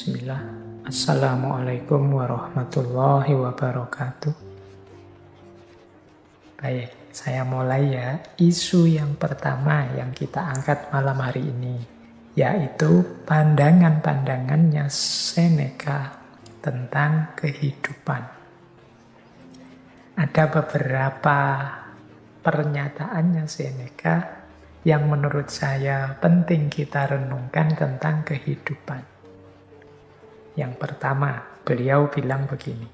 Bismillah. Assalamualaikum warahmatullahi wabarakatuh. Baik, saya mulai ya. Isu yang pertama yang kita angkat malam hari ini, yaitu pandangan-pandangannya Seneca tentang kehidupan. Ada beberapa pernyataannya Seneca yang menurut saya penting kita renungkan tentang kehidupan. Yang pertama, beliau bilang begini,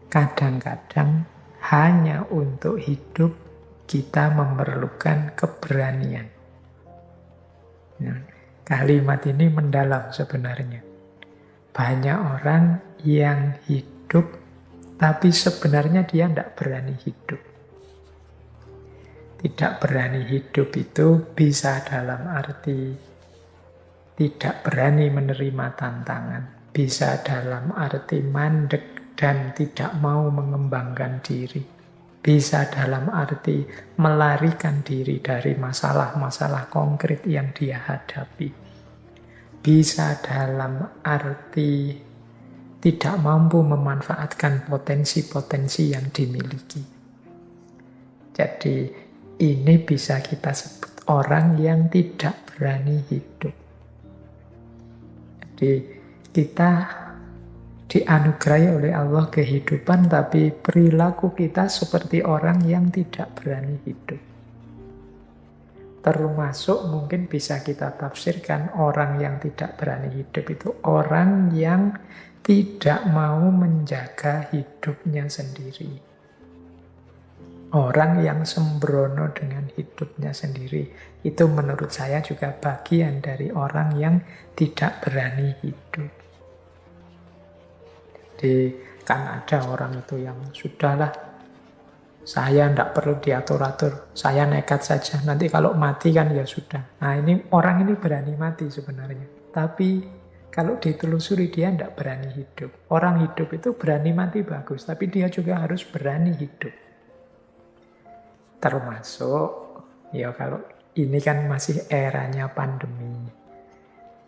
kadang-kadang hanya untuk hidup kita memerlukan keberanian. Nah, kalimat ini mendalam sebenarnya. Banyak orang yang hidup, tapi sebenarnya dia tidak berani hidup. Tidak berani hidup itu bisa dalam arti tidak berani menerima tantangan. Bisa dalam arti mandek dan tidak mau mengembangkan diri. Bisa dalam arti melarikan diri dari masalah-masalah konkret yang dia hadapi. Bisa dalam arti tidak mampu memanfaatkan potensi-potensi yang dimiliki. Jadi ini bisa kita sebut orang yang tidak berani hidup. Jadi kita dianugerahi oleh Allah kehidupan, tapi perilaku kita seperti orang yang tidak berani hidup. Termasuk mungkin bisa kita tafsirkan orang yang tidak berani hidup itu orang yang tidak mau menjaga hidupnya sendiri. Orang yang sembrono dengan hidupnya sendiri. Itu menurut saya juga bagian dari orang yang tidak berani hidup. Jadi kan ada orang itu yang sudahlah, saya tidak perlu diatur-atur, saya nekat saja, nanti kalau mati kan ya sudah. Nah orang ini berani mati sebenarnya. Tapi kalau ditelusuri dia tidak berani hidup. Orang hidup itu berani mati bagus, tapi dia juga harus berani hidup. Termasuk, ya kalau ini kan masih eranya pandemi,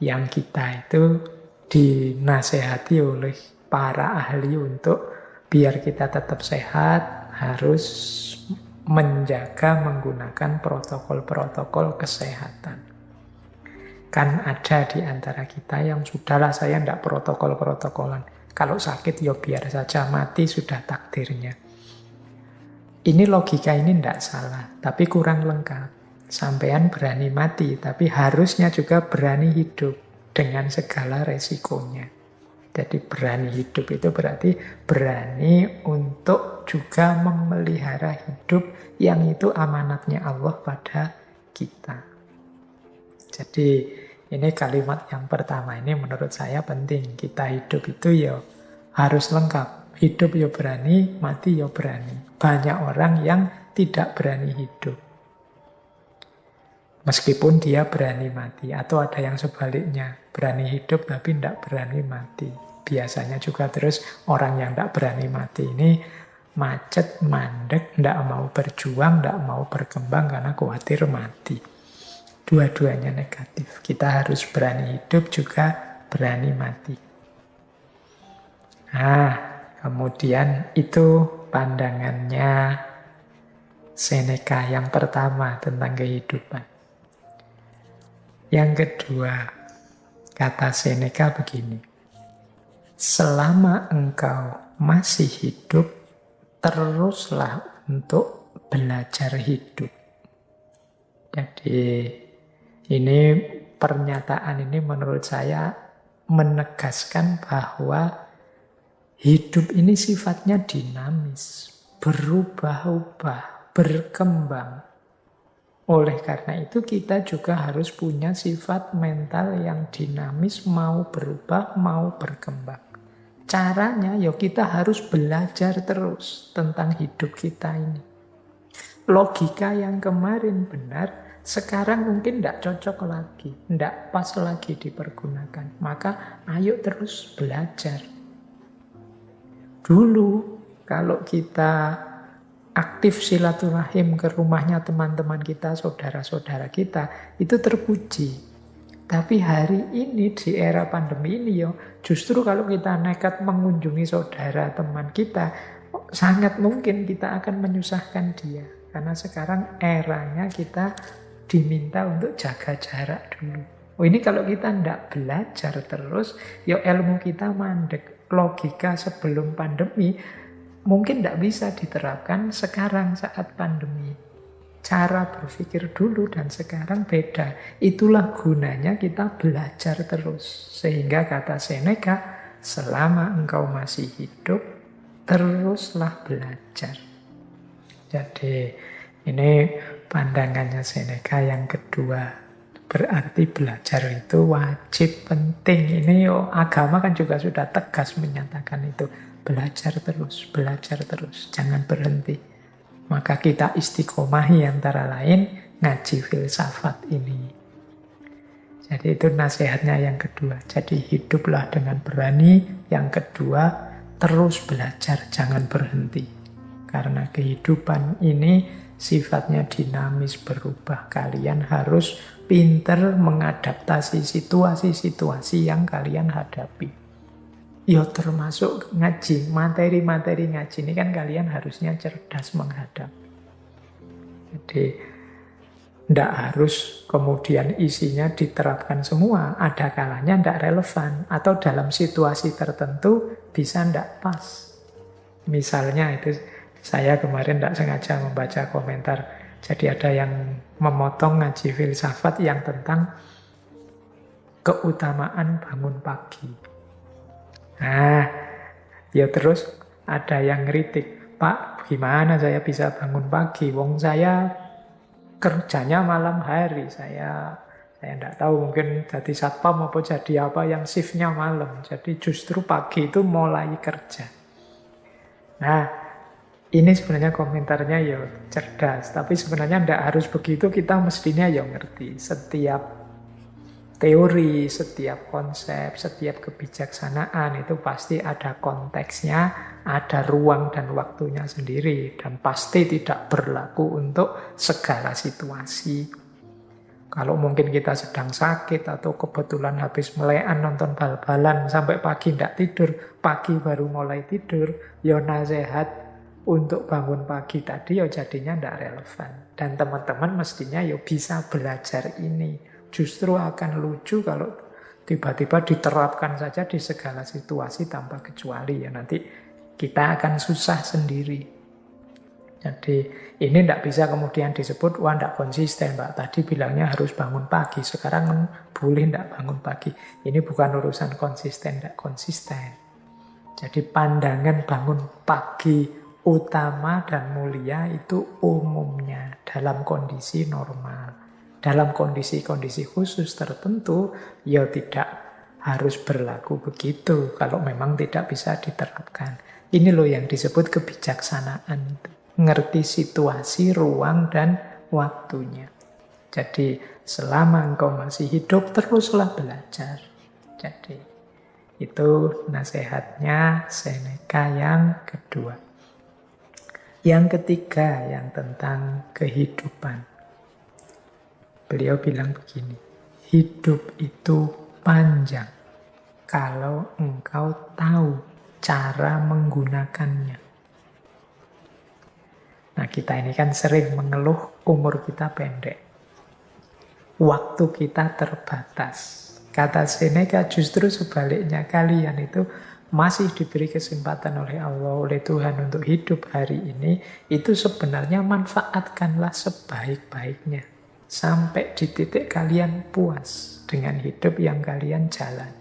yang kita itu dinasehati oleh para ahli untuk biar kita tetap sehat, harus menjaga menggunakan protokol-protokol kesehatan. Kan ada di antara kita yang sudahlah saya tidak protokol-protokolan. Kalau sakit ya biar saja, mati sudah takdirnya. Ini logika ini tidak salah, tapi kurang lengkap. Sampean berani mati, tapi harusnya juga berani hidup dengan segala resikonya. Jadi berani hidup itu berarti berani untuk juga memelihara hidup yang itu amanatnya Allah pada kita. Jadi ini kalimat yang pertama ini menurut saya penting. Kita hidup itu ya harus lengkap. Hidup ya berani, mati ya berani. Banyak orang yang tidak berani hidup. Meskipun dia berani mati. Atau ada yang sebaliknya. Berani hidup tapi tidak berani mati. Biasanya juga terus orang yang tidak berani mati ini macet, mandek, tidak mau berjuang, tidak mau berkembang karena khawatir mati. Dua-duanya negatif. Kita harus berani hidup juga berani mati. Nah, kemudian itu pandangannya Seneca yang pertama tentang kehidupan. Yang kedua, kata Seneca begini, selama engkau masih hidup, teruslah untuk belajar hidup. Jadi ini pernyataan ini menurut saya menegaskan bahwa hidup ini sifatnya dinamis, berubah-ubah, berkembang. Oleh karena itu kita juga harus punya sifat mental yang dinamis, mau berubah, mau berkembang. Caranya ya kita harus belajar terus tentang hidup kita ini. Logika yang kemarin benar, sekarang mungkin tidak cocok lagi, tidak pas lagi dipergunakan. Maka ayo terus belajar. Dulu kalau kita aktif silaturahim ke rumahnya teman-teman kita, saudara-saudara kita, itu terpuji. Tapi hari ini di era pandemi ini justru kalau kita nekat mengunjungi saudara teman kita, sangat mungkin kita akan menyusahkan dia. Karena sekarang eranya kita diminta untuk jaga jarak dulu. Oh, ini kalau kita tidak belajar terus, ilmu kita mandek. Logika sebelum pandemi mungkin tidak bisa diterapkan sekarang saat pandemi. Cara berpikir dulu dan sekarang beda. Itulah gunanya kita belajar terus. Sehingga kata Seneca, selama engkau masih hidup, teruslah belajar. Jadi ini pandangannya Seneca yang kedua. Berarti belajar itu wajib, penting. Ini agama kan juga sudah tegas menyatakan itu. Belajar terus, jangan berhenti. Maka kita istiqomahi antara lain ngaji filsafat ini. Jadi itu nasihatnya yang kedua. Jadi hiduplah dengan berani. Yang kedua, terus belajar, jangan berhenti. Karena kehidupan ini sifatnya dinamis, berubah. Kalian harus pinter mengadaptasi situasi-situasi yang kalian hadapi. Termasuk ngaji, materi-materi ngaji ini kan kalian harusnya cerdas menghadapi. Jadi, tidak harus kemudian isinya diterapkan semua. Ada kalanya tidak relevan. Atau dalam situasi tertentu bisa tidak pas. Misalnya itu, saya kemarin tidak sengaja membaca komentar. Jadi ada yang memotong ngaji filsafat yang tentang keutamaan bangun pagi. Nah, terus ada yang ngeritik, Pak, gimana saya bisa bangun pagi? Wong saya kerjanya malam hari. Saya tidak tahu, mungkin jadi satpam apa jadi apa yang shiftnya malam. Jadi justru pagi itu mulai kerja. Nah, ini sebenarnya komentarnya cerdas. Tapi sebenarnya tidak harus begitu, kita mestinya ngerti. Setiap teori, setiap konsep, setiap kebijaksanaan itu pasti ada konteksnya, ada ruang dan waktunya sendiri. Dan pasti tidak berlaku untuk segala situasi. Kalau mungkin kita sedang sakit atau kebetulan habis melekan nonton bal-balan sampai pagi tidak tidur, pagi baru mulai tidur, nasihat untuk bangun pagi tadi jadinya tidak relevan. Dan teman-teman mestinya bisa belajar ini. Justru akan lucu kalau tiba-tiba diterapkan saja di segala situasi tanpa kecuali. Nanti kita akan susah sendiri. Jadi ini tidak bisa kemudian disebut, wah tidak konsisten Pak. Tadi bilangnya harus bangun pagi, sekarang boleh tidak bangun pagi. Ini bukan urusan konsisten, tidak konsisten. Jadi pandangan bangun pagi utama dan mulia itu umumnya dalam kondisi normal. Dalam kondisi-kondisi khusus tertentu, tidak harus berlaku begitu kalau memang tidak bisa diterapkan. Ini loh yang disebut kebijaksanaan. Ngerti situasi, ruang, dan waktunya. Jadi selama engkau masih hidup, teruslah belajar. Jadi itu nasihatnya Seneca yang kedua. Yang ketiga, yang tentang kehidupan. Beliau bilang begini, hidup itu panjang kalau engkau tahu cara menggunakannya. Nah, kita ini kan sering mengeluh umur kita pendek. Waktu kita terbatas. Kata Seneca justru sebaliknya, kalian itu masih diberi kesempatan oleh Allah, oleh Tuhan untuk hidup hari ini, itu sebenarnya manfaatkanlah sebaik-baiknya. Sampai di titik kalian puas dengan hidup yang kalian jalani.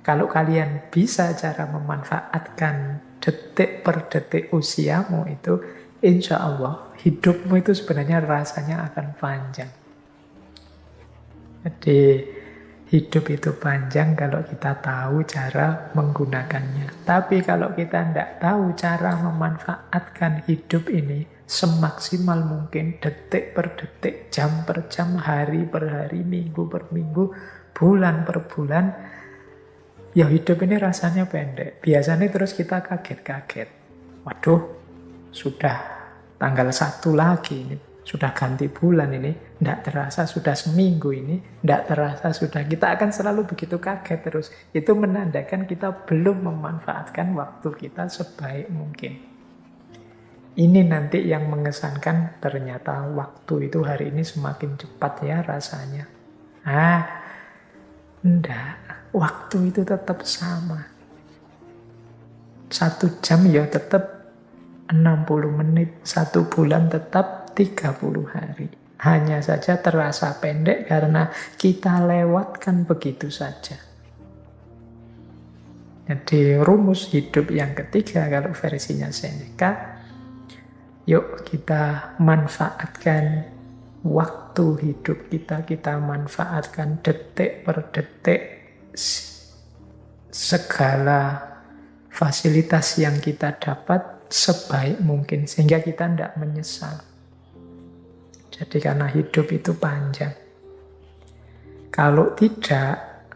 Kalau kalian bisa cara memanfaatkan detik per detik usiamu itu, insya Allah hidupmu itu sebenarnya rasanya akan panjang. Jadi hidup itu panjang kalau kita tahu cara menggunakannya. Tapi kalau kita tidak tahu cara memanfaatkan hidup ini semaksimal mungkin, detik per detik, jam per jam, hari per hari, minggu per minggu, bulan per bulan, hidup ini rasanya pendek. Biasanya terus kita kaget-kaget. Waduh, sudah tanggal 1 lagi, ini sudah ganti bulan ini, tidak terasa sudah seminggu ini, tidak terasa sudah. Kita akan selalu begitu kaget terus. Itu menandakan kita belum memanfaatkan waktu kita sebaik mungkin. Ini nanti yang mengesankan, ternyata waktu itu hari ini semakin cepat ya rasanya. Enggak. Waktu itu tetap sama. 1 jam ya tetap 60 menit. 1 bulan tetap 30 hari. Hanya saja terasa pendek karena kita lewatkan begitu saja. Jadi rumus hidup yang ketiga kalau versinya Seneca, yuk kita manfaatkan waktu hidup kita manfaatkan detik per detik, segala fasilitas yang kita dapat sebaik mungkin, sehingga kita tidak menyesal. Jadi karena hidup itu panjang. Kalau tidak,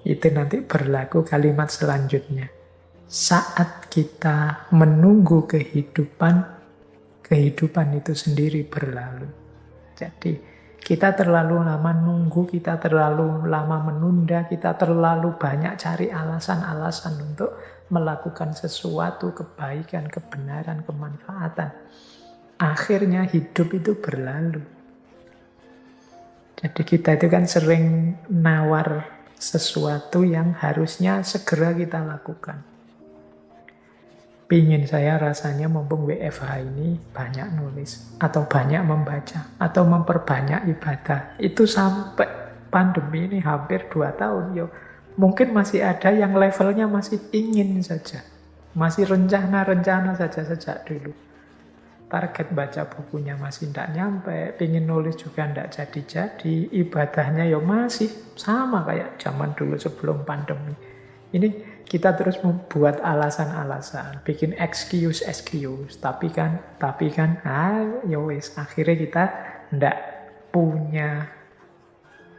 itu nanti berlaku kalimat selanjutnya. Saat kita menunggu kehidupan itu sendiri berlalu. Jadi kita terlalu lama nunggu, kita terlalu lama menunda, kita terlalu banyak cari alasan-alasan untuk melakukan sesuatu, kebaikan, kebenaran, kemanfaatan. Akhirnya hidup itu berlalu. Jadi kita itu kan sering nawar sesuatu yang harusnya segera kita lakukan. Pingin saya rasanya mumpung WFH ini banyak nulis, atau banyak membaca, atau memperbanyak ibadah. Itu sampai pandemi ini hampir 2 tahun. Yo, mungkin masih ada yang levelnya masih ingin saja. Masih rencana-rencana saja sejak dulu. Target baca bukunya masih tidak nyampe, pingin nulis juga tidak jadi-jadi, ibadahnya ya masih sama kayak zaman dulu sebelum pandemi. Ini kita terus membuat alasan-alasan, bikin excuse, tapi kan, ya wis, akhirnya kita tidak punya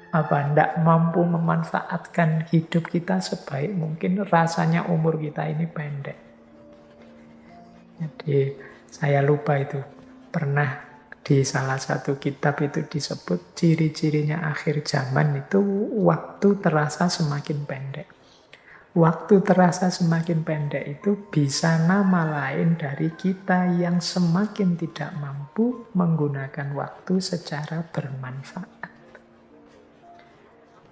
tidak mampu memanfaatkan hidup kita sebaik mungkin, rasanya umur kita ini pendek. Jadi saya lupa itu, pernah di salah satu kitab itu disebut ciri-cirinya akhir zaman itu waktu terasa semakin pendek. Waktu terasa semakin pendek itu bisa nama lain dari kita yang semakin tidak mampu menggunakan waktu secara bermanfaat.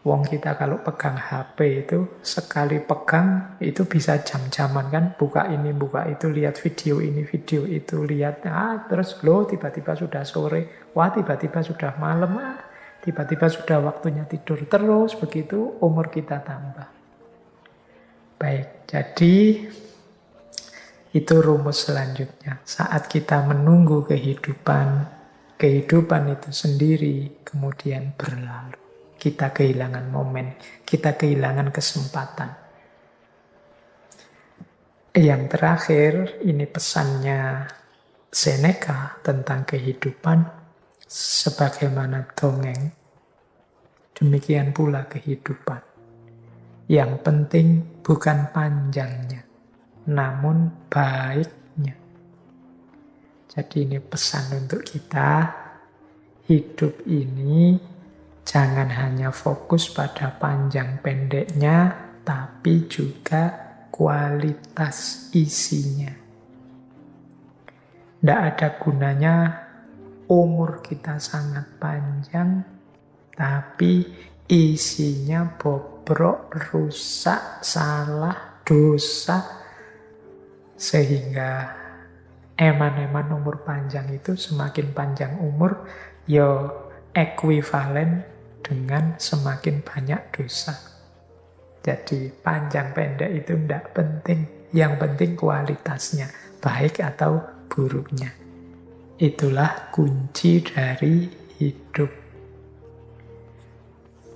Wong kita kalau pegang HP itu, sekali pegang itu bisa jam-jaman kan, buka ini, buka itu, lihat video ini, video itu, lihat, terus tiba-tiba sudah sore, tiba-tiba sudah malam, tiba-tiba sudah waktunya tidur, terus begitu umur kita tambah. Baik, jadi itu rumus selanjutnya. Saat kita menunggu kehidupan itu sendiri kemudian berlalu. Kita kehilangan momen, kita kehilangan kesempatan. Yang terakhir, ini pesannya Seneca tentang kehidupan sebagaimana dongeng. Demikian pula kehidupan. Yang penting bukan panjangnya, namun baiknya. Jadi ini pesan untuk kita, hidup ini jangan hanya fokus pada panjang pendeknya, tapi juga kualitas isinya. Tidak ada gunanya umur kita sangat panjang, tapi isinya bobrok, rusak, salah, dosa, sehingga eman-eman umur panjang itu semakin panjang umur, ya ekuivalen dengan semakin banyak dosa. Jadi panjang pendek itu tidak penting. Yang penting kualitasnya, baik atau buruknya. Itulah kunci dari hidup.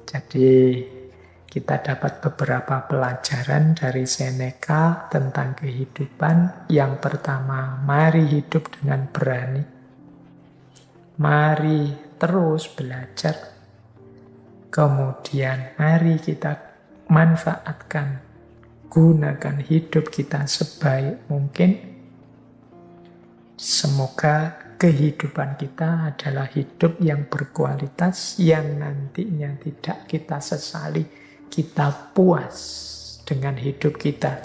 Jadi kita dapat beberapa pelajaran dari Seneca tentang kehidupan. Yang pertama, mari hidup dengan berani. Mari terus belajar. Kemudian mari kita manfaatkan, gunakan hidup kita sebaik mungkin. Semoga kehidupan kita adalah hidup yang berkualitas, yang nantinya tidak kita sesali. Kita puas dengan hidup kita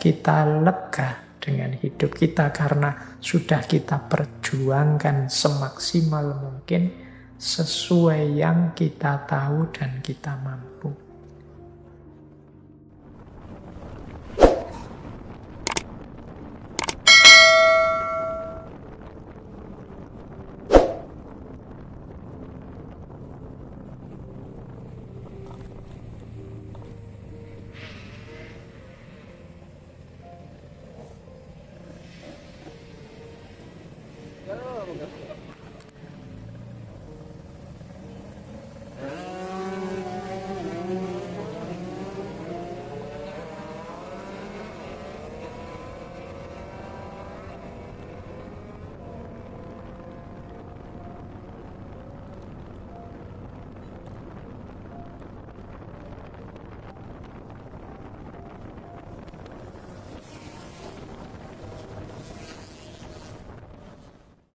lega dengan hidup kita karena sudah kita perjuangkan semaksimal mungkin sesuai yang kita tahu dan kita mampu.